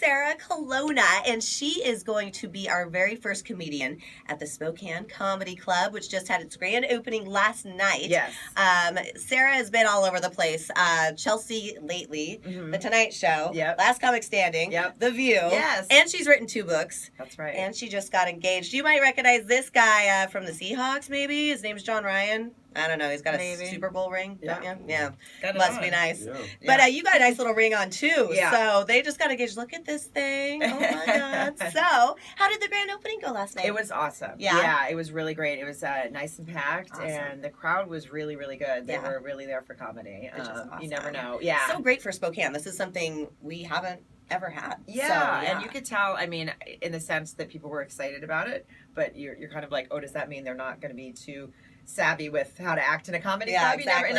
Sara Colonna, and she is going to be our very first comedian at the Spokane Comedy Club, which just had its grand opening last night. Yes. Sara has been all over the place. Chelsea lately, The Tonight Show, Last Comic Standing, The View, and she's written 2 books. That's right. And she just got engaged. You might recognize this guy from the Seahawks, maybe. His name's Jon Ryan. I don't know. He's got a Super Bowl ring, don't you? Yeah. Must be nice. Yeah. But you got a nice little ring on, too. Yeah. So they just got engaged. Look at this thing. Oh, my God. So how did the grand opening go last night? It was awesome. Yeah, it was really great. It was nice and packed, and the crowd was really, really good. They were really there for comedy. Awesome. You never know. Yeah. So great for Spokane. This is something we haven't ever had. Yeah, and you could tell, I mean, in the sense that people were excited about it, but you're kind of like, oh, does that mean they're not going to be too savvy with how to act in a comedy club? Exactly.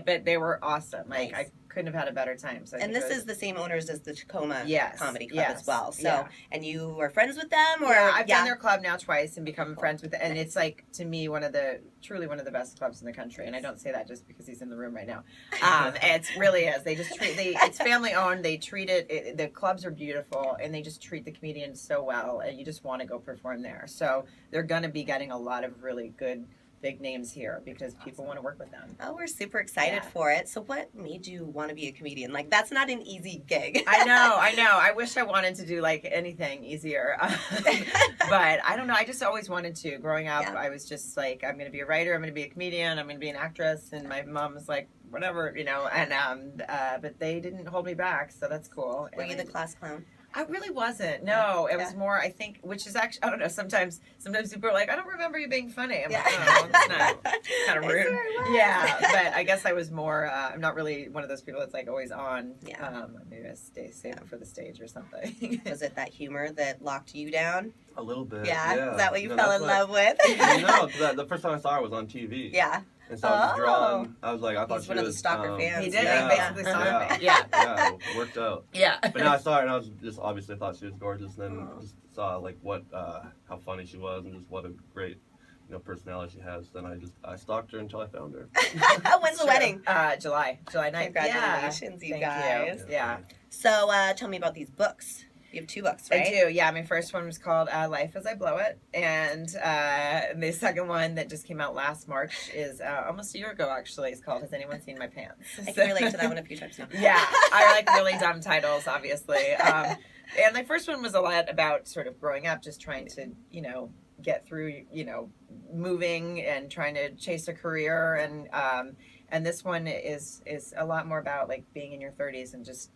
But they were awesome. Like, I couldn't have had a better time. So and this is the same owners as the Tacoma Comedy Club as well. So, and you were friends with them, or I've done their club now twice and become friends with it. And it's like, to me, truly one of the best clubs in the country. And I don't say that just because he's in the room right now. It really is. They just it's family owned. They treat it. The clubs are beautiful, and they just treat the comedians so well, and you just want to go perform there. So they're going to be getting a lot of really good big names here because people want to work with them. Oh, we're super excited for it. So what made you want to be a comedian? Like, that's not an easy gig. I know. I wish I wanted to do like anything easier. But I don't know. I just always wanted to. Growing up, I was just like, I'm going to be a writer, I'm going to be a comedian, I'm going to be an actress. And my mom was like, whatever, and but they didn't hold me back, so that's cool. Were you the class clown? I really wasn't. No, it was more, I think, which is actually, I don't know, sometimes people are like, I don't remember you being funny. I'm like, oh, that's not kind of rude. Yeah, but I guess I was more, I'm not really one of those people that's like always on. Yeah. Maybe I save it for the stage or something. Was it that humor that locked you down? A little bit. Yeah. Is that what you fell in love with? No, the first time I saw her was on TV. Yeah. And so I was drawn. I was like, I thought He's one of the stalker fans. He did. He basically saw me. Yeah. Yeah, it worked out. Yeah. But then I saw her, and I was just obviously thought she was gorgeous. And then just saw like how funny she was, and just what a great, personality she has. Then I stalked her until I found her. When's the wedding? July 9th. Congratulations, you guys. Yeah. So tell me about these books. You have 2 books, right? I do, yeah. My first one was called Life as I Blow It. And the second one that just came out last March is almost a year ago, actually. It's called Has Anyone Seen My Pants? I can relate to that one a few times now. Yeah. I like really dumb titles, obviously. And my first one was a lot about sort of growing up, just trying to, get through, moving and trying to chase a career. And this one is a lot more about, like, being in your 30s and just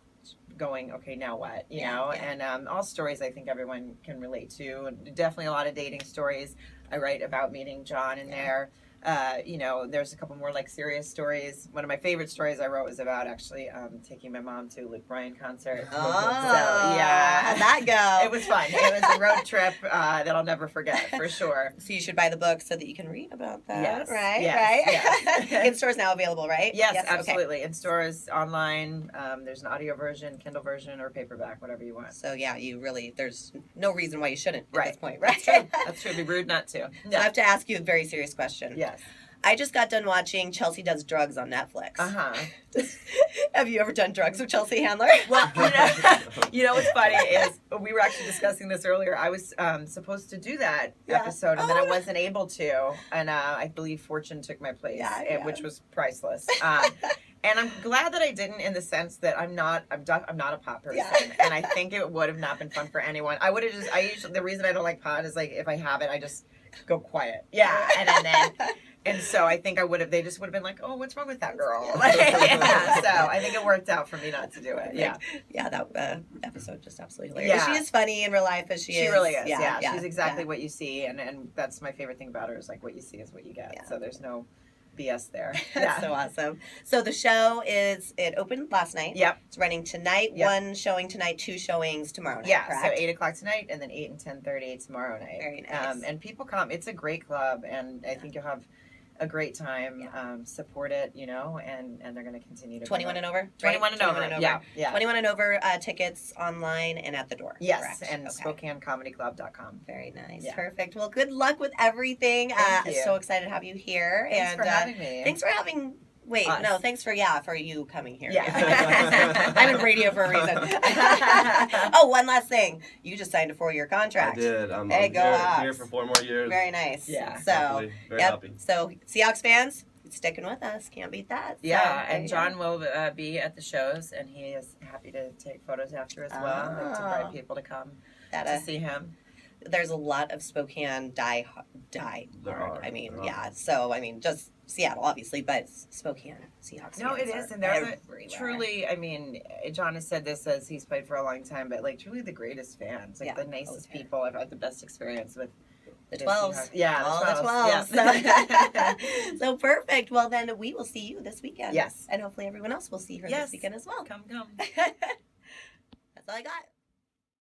going, okay, now what, you know? And all stories I think everyone can relate to, and definitely a lot of dating stories. I write about meeting John in there. There's a couple more like serious stories. One of my favorite stories I wrote was about actually taking my mom to a Luke Bryan concert. Oh, so, yeah. How'd that go? It was fun. It was a road trip that I'll never forget, for sure. So you should buy the book so that you can read about that. Yes. Right? Yes. Right? Yes. In stores now available, right? Yes, absolutely. Okay. In stores, online. There's an audio version, Kindle version, or paperback, whatever you want. So yeah, there's no reason why you shouldn't at this point, right? That's true. That's true. It'd be rude not to. So I have to ask you a very serious question. Yes. I just got done watching Chelsea Does Drugs on Netflix. Have you ever done drugs with Chelsea Handler? Well, what's funny is we were actually discussing this earlier. I was supposed to do that episode, and then I wasn't able to. And I believe Fortune took my place, which was priceless. And I'm glad that I didn't, in the sense that I'm not a pot person, and I think it would have not been fun for anyone. I would have the reason I don't like pot is like if I have it, I just go quiet. Yeah, and so I think they just would have been like, oh, what's wrong with that girl? So I think it worked out for me not to do it. Yeah. Yeah, that episode just absolutely hilarious. Yeah. She is funny in real life as she is. She really is, yeah. She's exactly what you see, and that's my favorite thing about her is like what you see is what you get. Yeah. So there's no BS there. That's so awesome. So the show it opened last night. Yep. It's running tonight. Yep. 1 showing tonight, 2 showings tomorrow night. Yeah. Correct? So 8 o'clock tonight, and then 8 and 10:30 tomorrow night. Very nice. And people come. It's a great club, and I think you'll have a great time. Support it, and they're going to continue to 21 and over. 21 and over. Yeah. 21 and over tickets online and at the door. Yes, correct? and SpokaneComedyClub.com. Very nice. Yeah. Perfect. Well, good luck with everything. Thank you. So excited to have you here. Thanks for having me. Thanks for having Wait, us. no, thanks for you coming here. Yeah. I'm in radio for a reason. Oh, one last thing. You just signed a 4-year contract. I did. I'm Hey, go Hawks. here for 4 more years. Very nice. Yeah. So, very happy. So, Seahawks fans, sticking with us. Can't beat that. Yeah, and John will be at the shows, and he is happy to take photos after as well. Like to invite people to come to see him. There's a lot of Spokane die hard. I mean, So, I mean, just Seattle, obviously, but Spokane Seahawks. No, it is, and they're truly. I mean, John has said this as he's played for a long time, but like truly the greatest fans, like the nicest people. I've had the best experience with the 12s. Yeah, all the 12s. Yeah. So perfect. Well, then we will see you this weekend. Yes, and hopefully everyone else will see her this weekend as well. Come. That's all I got.